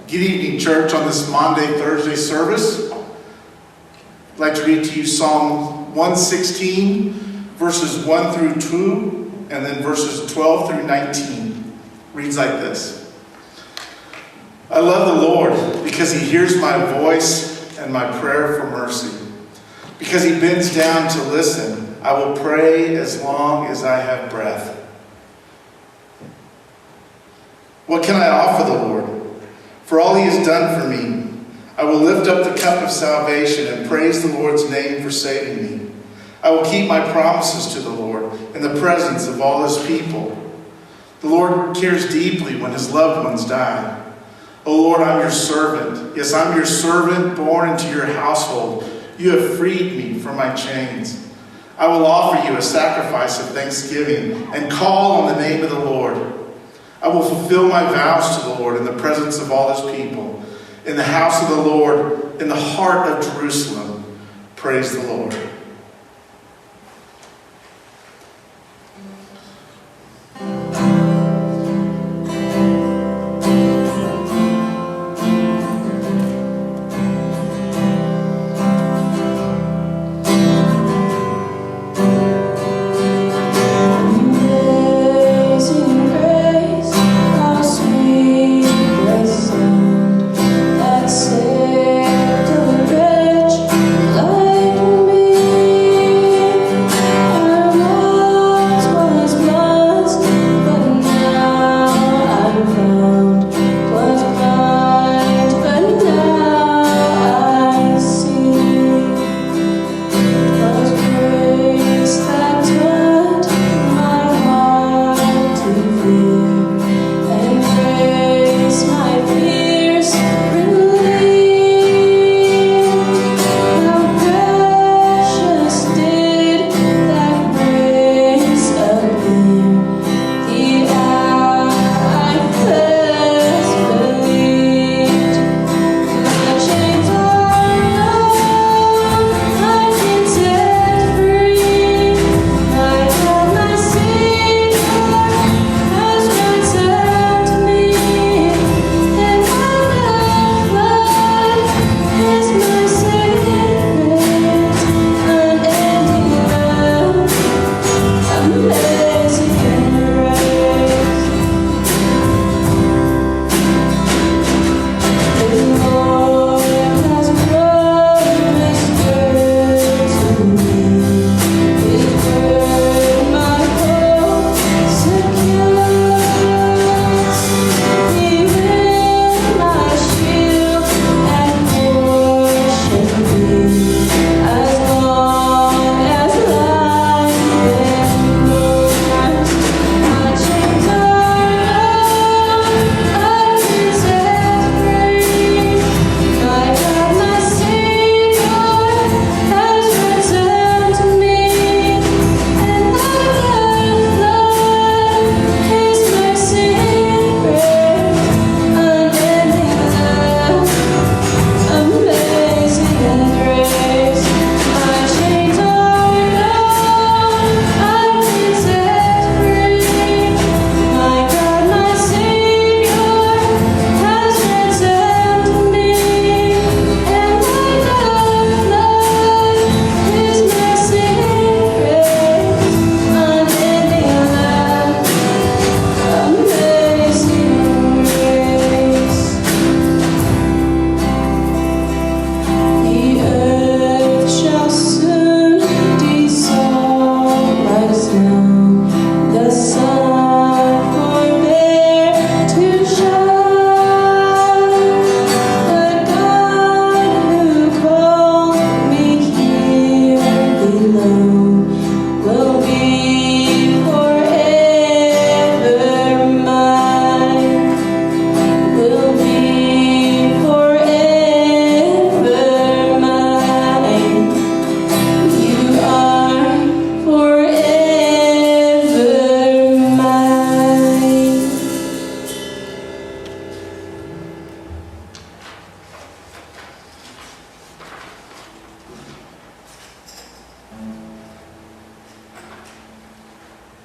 Good evening, church, on this Maundy Thursday service. I'd like to read to you Psalm 116, verses 1 through 2, and then verses 12 through 19. Reads like this. I love the Lord because he hears my voice and my prayer for mercy. Because he bends down to listen, I will pray as long as I have breath. What can I offer the Lord? For all he has done for me, I will lift up the cup of salvation and praise the Lord's name for saving me. I will keep my promises to the Lord in the presence of all his people. The Lord cares deeply when his loved ones die. O Lord, I'm your servant. Yes, I'm your servant born into your household. You have freed me from my chains. I will offer you a sacrifice of thanksgiving and call on the name of the Lord. I will fulfill my vows to the Lord in the presence of all his people. In the house of the Lord, in the heart of Jerusalem, praise the Lord. Was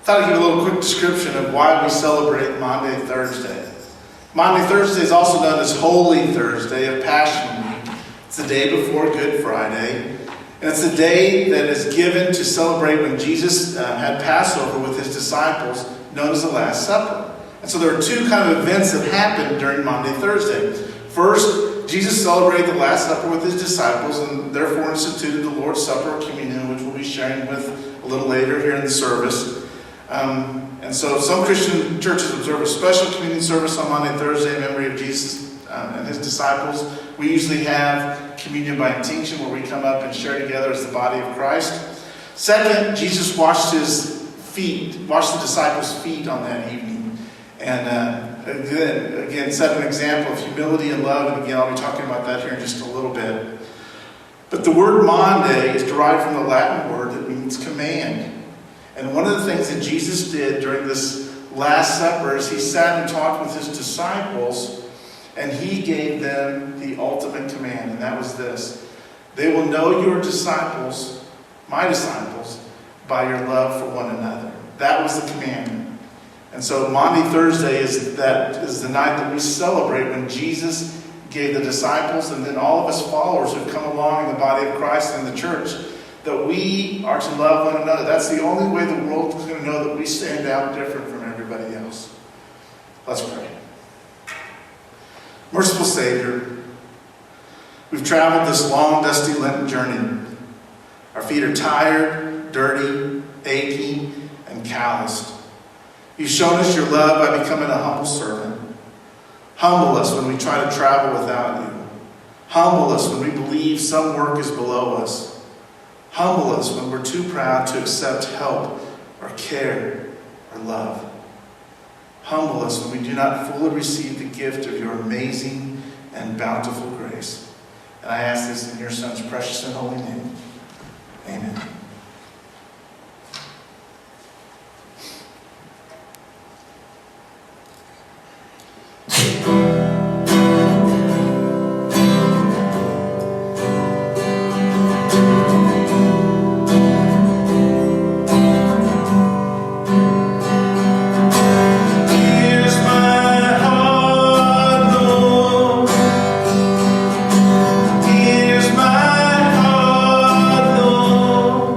thought I'd give a little quick description of why we celebrate Maundy Thursday. Maundy Thursday is also known as Holy Thursday of Passion Week. It's the day before Good Friday. And it's the day that is given to celebrate when Jesus had Passover with his disciples, known as the Last Supper. And so there are two kind of events that happened during Maundy Thursday. First, Jesus celebrated the Last Supper with his disciples and therefore instituted the Lord's Supper or communion, which we'll be sharing with a little later here in the service. And so some Christian churches observe a special communion service on Maundy Thursday in memory of Jesus and his disciples. We usually have communion by intinction, where we come up and share together as the body of Christ. Second, Jesus washed the disciples' feet on that evening. And again, set an example of humility and love. And again, I'll be talking about that here in just a little bit. But the word Maundy is derived from the Latin word that means command. And one of the things that Jesus did during this Last Supper is he sat and talked with his disciples, and he gave them the ultimate command, and that was this: they will know your disciples, my disciples, by your love for one another. That was the commandment. And so Maundy Thursday is the night that we celebrate when Jesus gave the disciples and then all of us followers who've come along in the body of Christ and the church, that we are to love one another. That's the only way the world is going to know that we stand out different from everybody else. Let's pray. Merciful Savior, we've traveled this long, dusty Lenten journey. Our feet are tired, dirty, aching, and calloused. You've shown us your love by becoming a humble servant. Humble us when we try to travel without you. Humble us when we believe some work is below us. Humble us when we're too proud to accept help or care or love. Humble us when we do not fully receive the gift of your amazing and bountiful grace. And I ask this in your Son's precious and holy name. Amen. Here's my heart, Lord.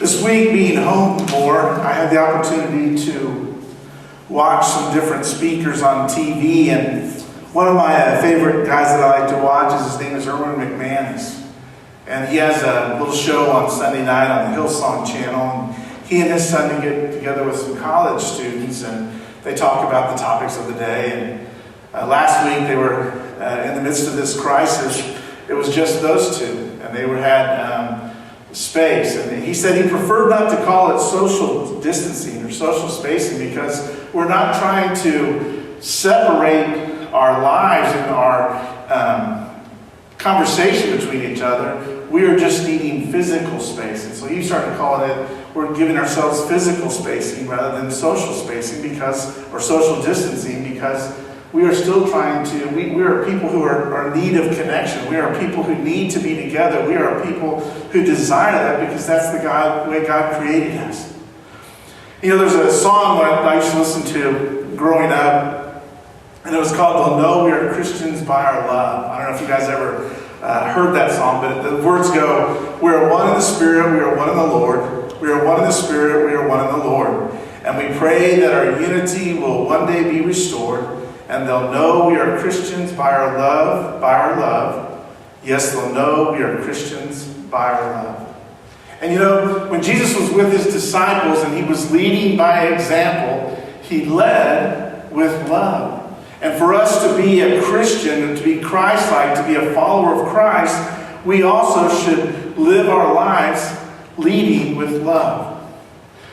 This week, being home more, I had the opportunity to watch some different speakers on TV, and one of my favorite guys that I like to watch his name is Erwin McManus. And he has a little show on Sunday night on the Hillsong channel. And he and his son get together with some college students, and they talk about the topics of the day. And last week, they were in the midst of this crisis. It was just those two, and they had space. And he said he preferred not to call it social distancing or social spacing because we're not trying to separate our lives and our conversation between each other. We are just needing physical space. And so he started calling it, we're giving ourselves physical spacing rather than social spacing or social distancing, because we are still trying to, we are people who are in need of connection. We are people who need to be together. We are people who desire that because that's the way God created us. You know, there's a song that I used to listen to growing up, and it was called "They'll Know We Are Christians by Our Love." I don't know if you guys ever heard that song, but the words go, "We are one in the Spirit, we are one in the Lord. We are one in the Spirit, we are one in the Lord. And we pray that our unity will one day be restored. And they'll know we are Christians by our love. Yes, they'll know we are Christians by our love." And you know, when Jesus was with his disciples and he was leading by example, he led with love. And for us to be a Christian and to be Christ-like, to be a follower of Christ, we also should live our lives leading with love.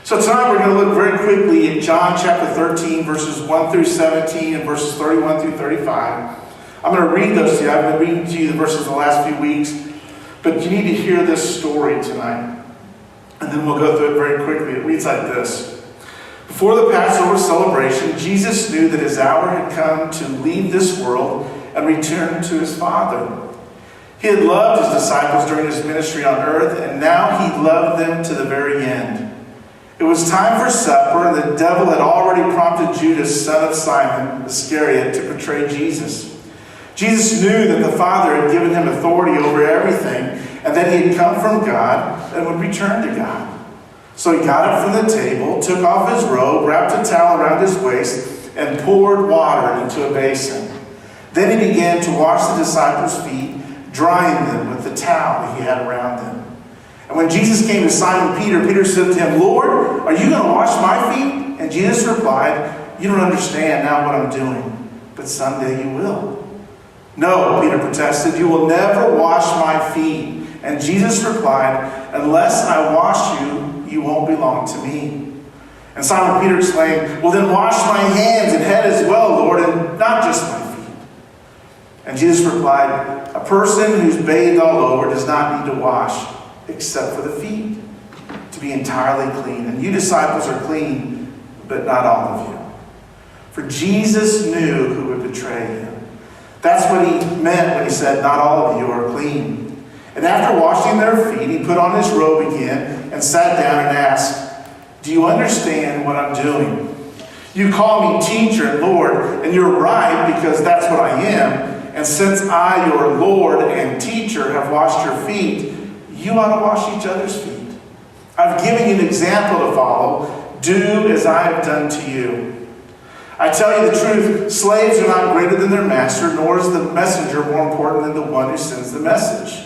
So tonight we're going to look very quickly at John chapter 13, verses 1 through 17 and verses 31 through 35. I'm going to read those to you. I've been reading to you the verses the last few weeks, but you need to hear this story tonight. And then we'll go through it very quickly. It reads like this. Before the Passover celebration, Jesus knew that his hour had come to leave this world and return to his Father. He had loved his disciples during his ministry on earth, and now he loved them to the very end. It was time for supper, and the devil had already prompted Judas, son of Simon Iscariot, to betray Jesus. Jesus knew that the Father had given him authority over everything, and that he had come from God and would return to God. So he got up from the table, took off his robe, wrapped a towel around his waist, and poured water into a basin. Then he began to wash the disciples' feet, drying them with the towel that he had around them. And when Jesus came to Simon Peter, Peter said to him, "Lord, are you going to wash my feet?" And Jesus replied, "You don't understand now what I'm doing, but someday you will." "No," Peter protested, "you will never wash my feet." And Jesus replied, "Unless I wash you, you won't belong to me." And Simon Peter exclaimed, "Well, then wash my hands and head as well, Lord, and not just my feet." And Jesus replied, "A person who's bathed all over does not need to wash except for the feet, to be entirely clean. And you disciples are clean, but not all of you." For Jesus knew who would betray him. That's what he meant when he said, "Not all of you are clean." And after washing their feet, he put on his robe again and sat down and asked, "Do you understand what I'm doing? You call me teacher and Lord, and you're right, because that's what I am. And since I, your Lord and teacher, have washed your feet, you ought to wash each other's feet. I've given you an example to follow. Do as I have done to you. I tell you the truth, slaves are not greater than their master, nor is the messenger more important than the one who sends the message.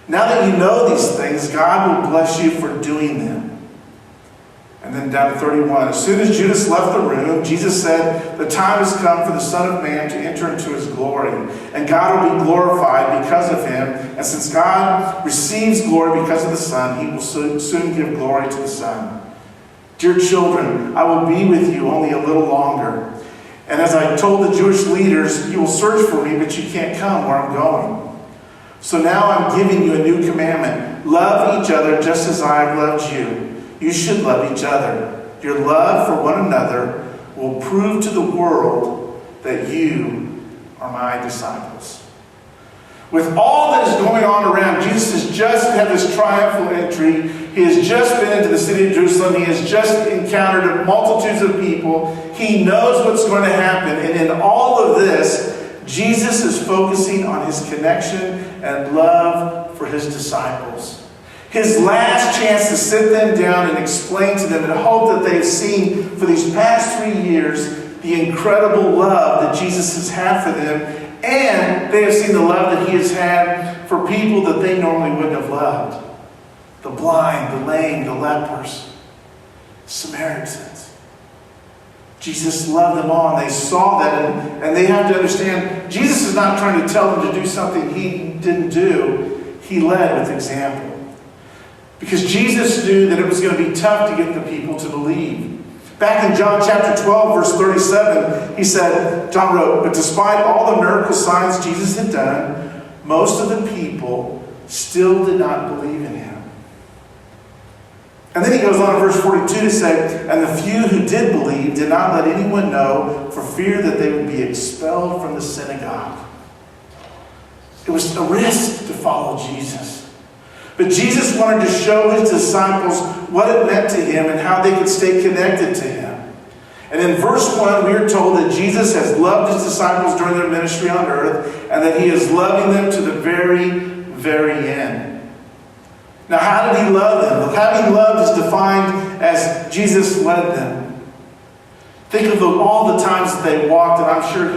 Now that you know these things, God will bless you for doing them." And then down to 31. As soon as Judas left the room, Jesus said, "The time has come for the Son of Man to enter into his glory, and God will be glorified because of him. And since God receives glory because of the Son, he will soon give glory to the Son. Dear children, I will be with you only a little longer. And as I told the Jewish leaders, you will search for me, but you can't come where I'm going. So now I'm giving you a new commandment. Love each other just as I have loved you. You should love each other. Your love for one another will prove to the world that you are my disciples." With all that is going on around, Jesus has just had this triumphal entry. He has just been into the city of Jerusalem. He has just encountered multitudes of people. He knows what's going to happen. And in all of this, Jesus is focusing on his connection and love for his disciples. His last chance to sit them down and explain to them and hope that they've seen for these past 3 years the incredible love that Jesus has had for them, and they have seen the love that He has had for people that they normally wouldn't have loved. The blind, the lame, the lepers, Samaritans. Jesus loved them all, and they saw that, and they have to understand, Jesus is not trying to tell them to do something He didn't do. He led with example. Because Jesus knew that it was going to be tough to get the people to believe. Back in John chapter 12, verse 37, he said, John wrote, "But despite all the miracle signs Jesus had done, most of the people still did not believe in Him." And then he goes on in verse 42 to say, "And the few who did believe did not let anyone know for fear that they would be expelled from the synagogue." It was a risk to follow Jesus. But Jesus wanted to show His disciples what it meant to Him and how they could stay connected to Him. And in verse 1, we are told that Jesus has loved His disciples during their ministry on earth, and that He is loving them to the very, very end. Now, how did He love them? Well, having loved is defined as Jesus led them. Think of all the times that they walked, and I'm sure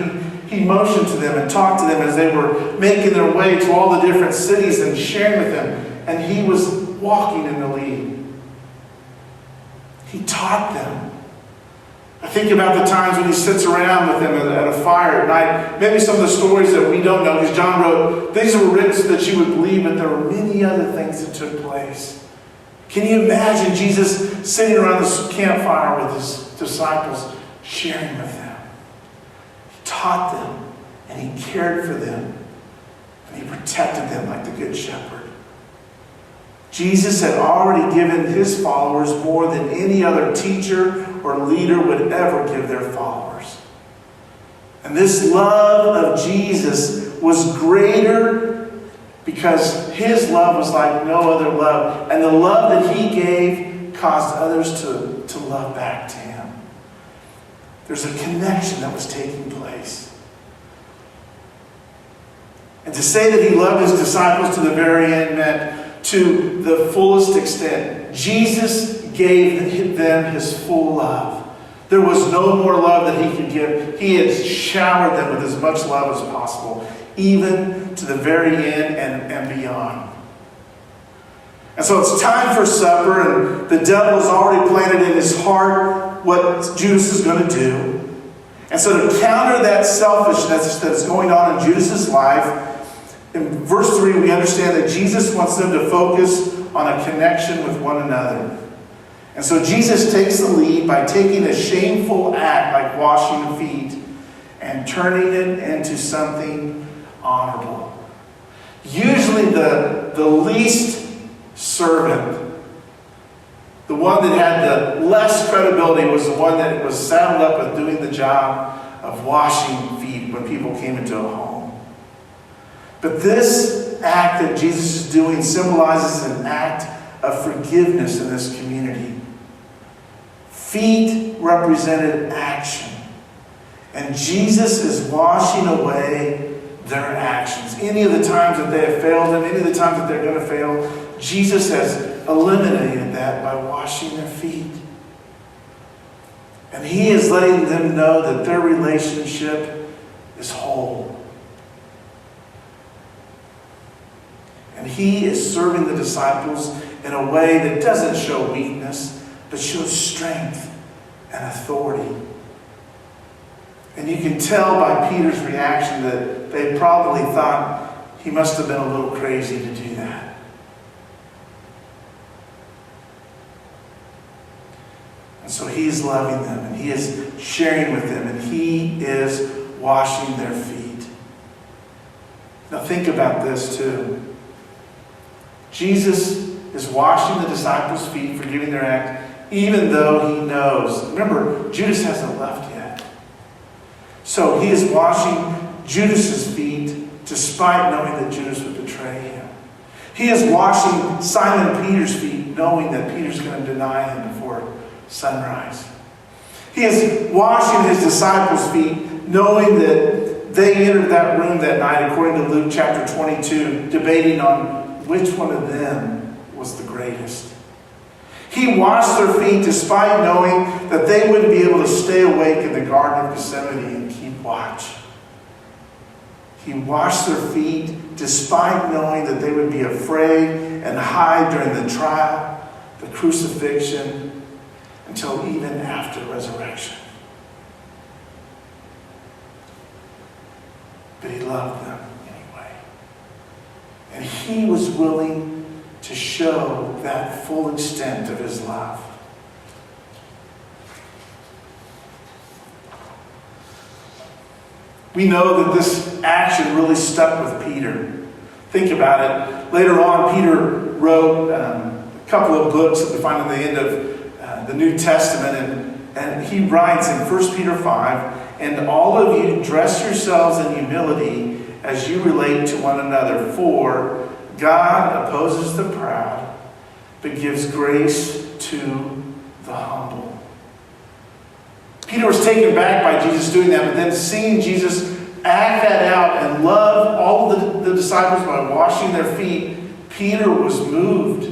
He motioned to them and talked to them as they were making their way to all the different cities and sharing with them. And He was walking in the lead. He taught them. I think about the times when He sits around with them at a fire at night. Maybe some of the stories that we don't know, because John wrote, these were written so that you would believe, but there were many other things that took place. Can you imagine Jesus sitting around this campfire with His disciples, sharing with them? He taught them, and He cared for them, and He protected them like the Good Shepherd. Jesus had already given His followers more than any other teacher or leader would ever give their followers. And this love of Jesus was greater because His love was like no other love. And the love that He gave caused others to love back to Him. There's a connection that was taking place. And to say that He loved His disciples to the very end meant to the fullest extent. Jesus gave them His full love. There was no more love that He could give. He had showered them with as much love as possible, even to the very end and beyond. And so it's time for supper, and the devil's already planted in his heart what Judas is going to do. And so to counter that selfishness that's going on in Judas's life, in verse 3, we understand that Jesus wants them to focus on a connection with one another. And so Jesus takes the lead by taking a shameful act like washing feet and turning it into something honorable. Usually the least servant, the one that had the less credibility, was the one that was saddled up with doing the job of washing feet when people came into a home. But this act that Jesus is doing symbolizes an act of forgiveness in this community. Feet represented action. And Jesus is washing away their actions. Any of the times that they have failed Him, any of the times that they're going to fail, Jesus has eliminated that by washing their feet. And He is letting them know that their relationship is whole. And He is serving the disciples in a way that doesn't show weakness, but shows strength and authority. And you can tell by Peter's reaction that they probably thought he must have been a little crazy to do that. And so He is loving them, and He is sharing with them, and He is washing their feet. Now think about this too. Jesus is washing the disciples' feet, forgiving their act, even though He knows. Remember, Judas hasn't left yet. So He is washing Judas's feet despite knowing that Judas would betray Him. He is washing Simon Peter's feet, knowing that Peter's going to deny Him before sunrise. He is washing His disciples' feet, knowing that they entered that room that night, according to Luke chapter 22, debating on which one of them was the greatest. He washed their feet despite knowing that they wouldn't be able to stay awake in the Garden of Gethsemane and keep watch. He washed their feet despite knowing that they would be afraid and hide during the trial, the crucifixion, until even after resurrection. But he loved them anyway. And he was willing to show that full extent of his love. We know that this action really stuck with Peter. Think about it. Later on, Peter wrote a couple of books that we find at the end of the New Testament. And he writes in 1 Peter 5, "And all of you dress yourselves in humility as you relate to one another. For God opposes the proud, but gives grace to the humble." Peter was taken back by Jesus doing that, but then seeing Jesus act that out and love all of the disciples by washing their feet, Peter was moved.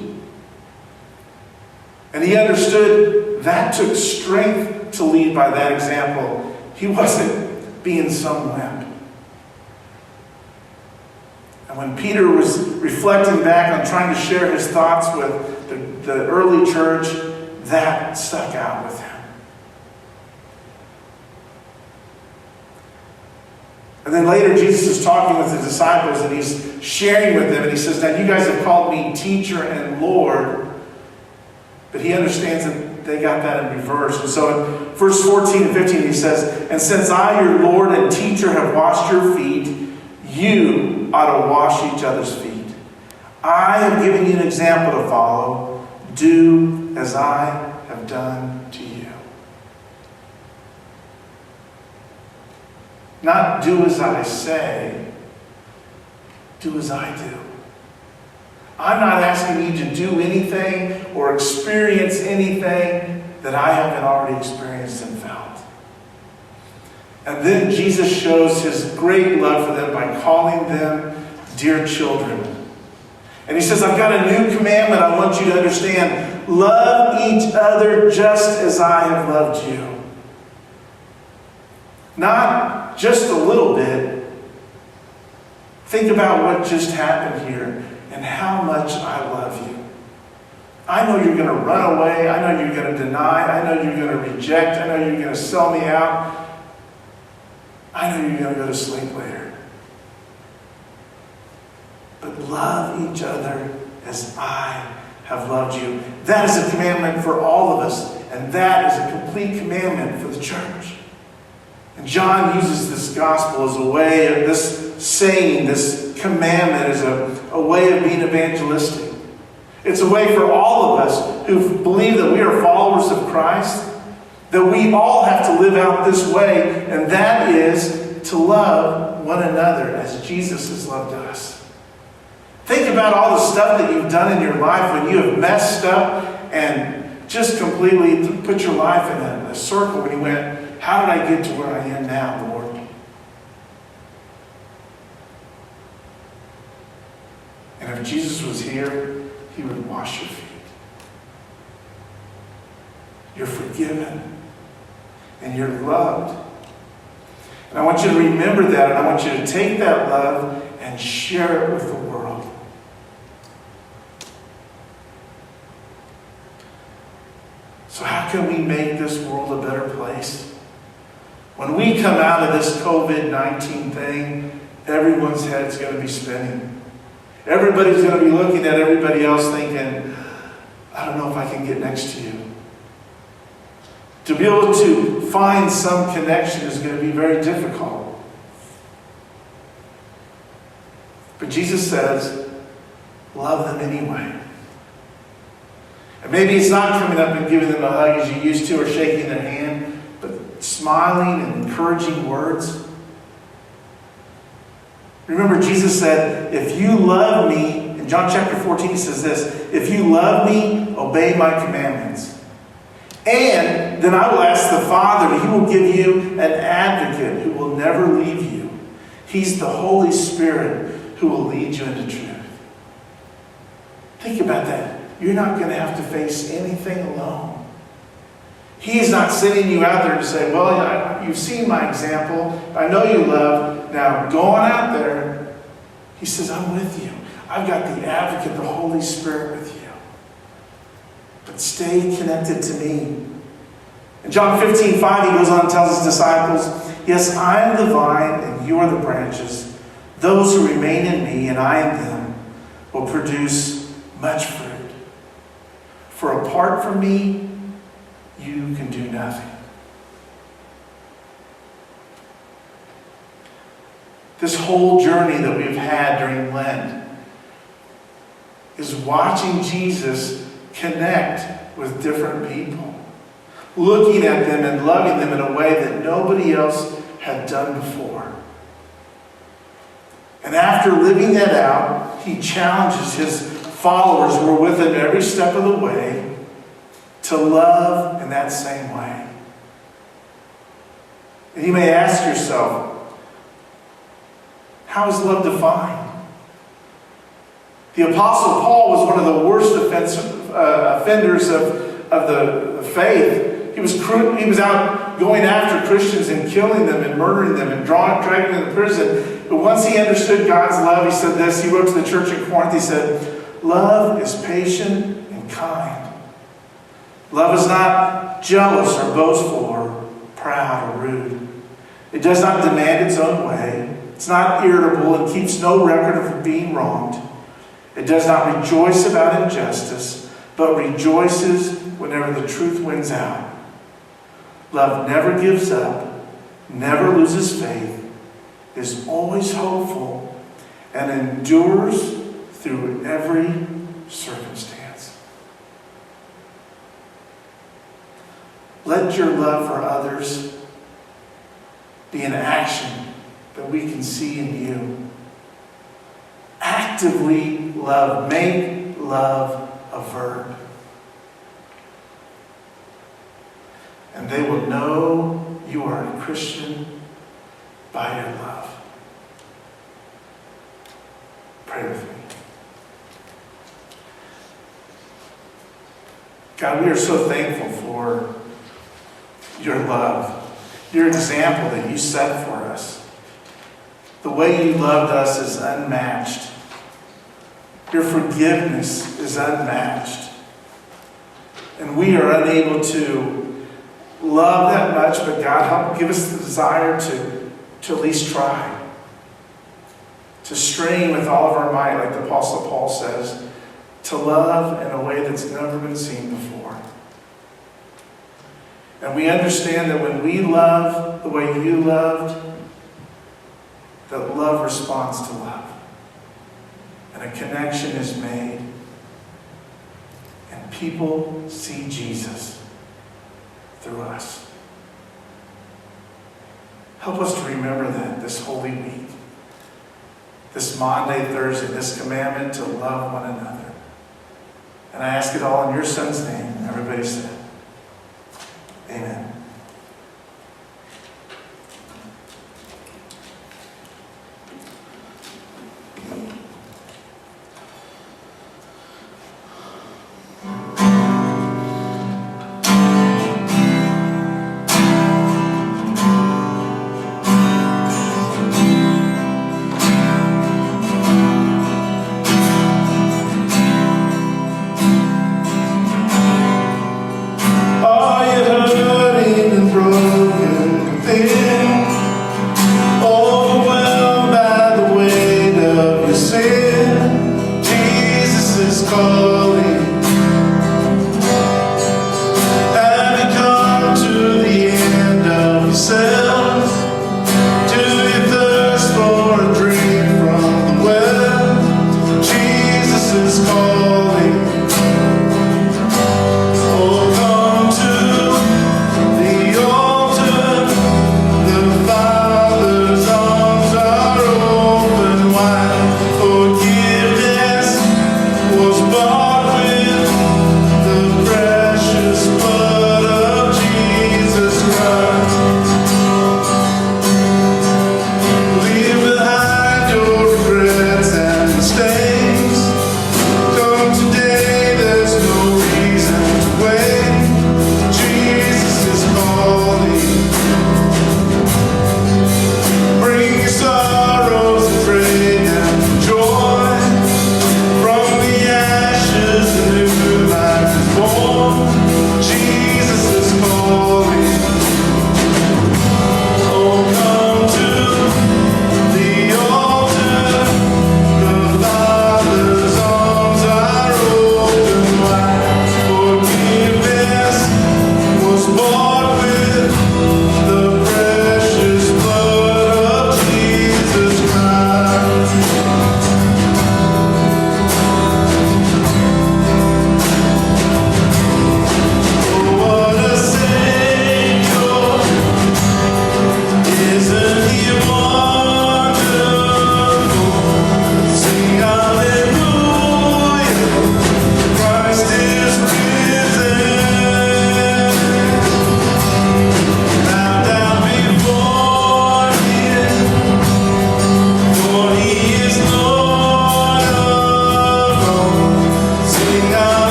And he understood that took strength to lead by that example. He wasn't being some wimp. And when Peter was reflecting back on trying to share his thoughts with the early church, that stuck out with him. And then later Jesus is talking with the disciples and he's sharing with them and he says, "Now you guys have called me teacher and Lord." But he understands that they got that in reverse. And so in verse 14 and 15 he says, "And since I, your Lord and teacher, have washed your feet, you ought to wash each other's feet. I have given you an example to follow. Do as I have done to you." Not do as I say, do as I do. I'm not asking you to do anything or experience anything that I haven't already experienced and felt. And then Jesus shows his great love for them by calling them dear children. And he says, "I've got a new commandment I want you to understand. Love each other just as I have loved you." Not just a little bit. Think about what just happened here and how much I love you. I know you're going to run away. I know you're going to deny. I know you're going to reject. I know you're going to sell me out. I know you're going to go to sleep later. But love each other as I have loved you. That is a commandment for all of us. And that is a complete commandment for the church. And John uses this gospel as a way of this saying, this commandment as a way of being evangelistic. It's a way for all of us who believe that we are followers of Christ, that we all have to live out this way, and that is to love one another as Jesus has loved us. Think about all the stuff that you've done in your life when you have messed up and just completely put your life in a circle when you went, how did I get to where I am now, Lord? And if Jesus was here, he would wash your feet. You're forgiven. And you're loved. And I want you to remember that, and I want you to take that love and share it with the world. So how can we make this world a better place? When we come out of this COVID-19 thing, everyone's head's going to be spinning. Everybody's going to be looking at everybody else thinking, I don't know if I can get next to you. To be able to find some connection is going to be very difficult. But Jesus says, love them anyway. And maybe it's not coming up and giving them a hug as you used to or shaking their hand, but smiling and encouraging words. Remember, Jesus said, if you love me, in John chapter 14 he says this, if you love me, obey my commandments. And then I will ask the Father, and he will give you an advocate who will never leave you. He's the Holy Spirit who will lead you into truth. Think about that. You're not going to have to face anything alone. He's not sending you out there to say, well, you've seen my example. I know you love. Now go on out there. He says, I'm with you. I've got the advocate, the Holy Spirit with you. But stay connected to me. In John 15:5, he goes on and tells his disciples, yes, I am the vine and you are the branches. Those who remain in me and I in them will produce much fruit. For apart from me, you can do nothing. This whole journey that we've had during Lent is watching Jesus connect with different people, looking at them and loving them in a way that nobody else had done before. And after living that out, he challenges his followers who are with him every step of the way to love in that same way. And you may ask yourself, how is love defined? The Apostle Paul was one of the worst offenders of the faith. He was out going after Christians and killing them and murdering them and dragging them to prison. But once he understood God's love, he said this. He wrote to the church in Corinth, he said, love is patient and kind. Love is not jealous or boastful or proud or rude. It does not demand its own way. It's not irritable and keeps no record of being wronged. It does not rejoice about injustice, but rejoices whenever the truth wins out. Love never gives up, never loses faith, is always hopeful, and endures through every circumstance. Let your love for others be an action that we can see in you. Actively love. Make love a verb. And they will know you are a Christian by your love. Pray with me. God, we are so thankful for your love, your example that you set for us. The way you loved us is unmatched. Your forgiveness is unmatched. And we are unable to love that much, but God, give us the desire to at least try. To strain with all of our might, like the Apostle Paul says, to love in a way that's never been seen before. And we understand that when we love the way you loved, that love responds to love. And a connection is made. And people see Jesus through us. Help us to remember that this Holy Week. This Maundy, Thursday, this commandment to love one another. And I ask it all in your Son's name. Everybody said, amen. Are you hurting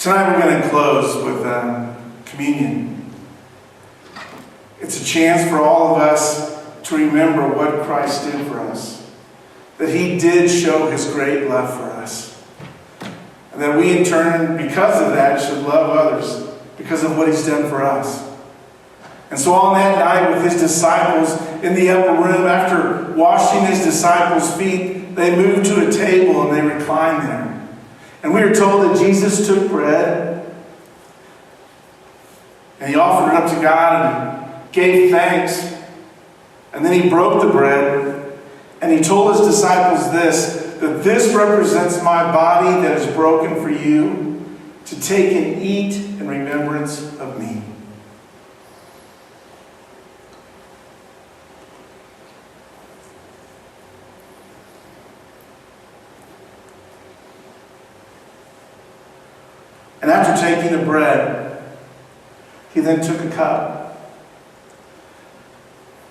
Tonight we're going to close with communion. It's a chance for all of us to remember what Christ did for us. That He did show His great love for us. And that we in turn, because of that, should love others because of what He's done for us. And so on that night with His disciples in the upper room, after washing His disciples' feet, they moved to a table and they reclined there. And we are told that Jesus took bread and He offered it up to God and gave thanks. And then He broke the bread and He told His disciples that this represents my body that is broken for you, to take and eat in remembrance of me. And after taking the bread, He then took a cup.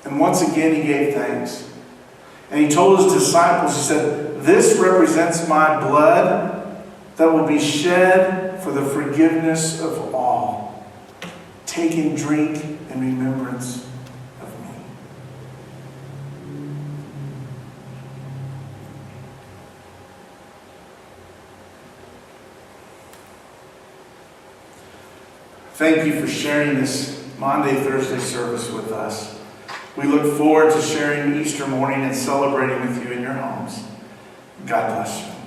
And once again He gave thanks. And He told His disciples, He said, this represents my blood that will be shed for the forgiveness of all. Take and drink in remembrance of me. Thank you for sharing this Maundy, Thursday service with us. We look forward to sharing Easter morning and celebrating with you in your homes. God bless you.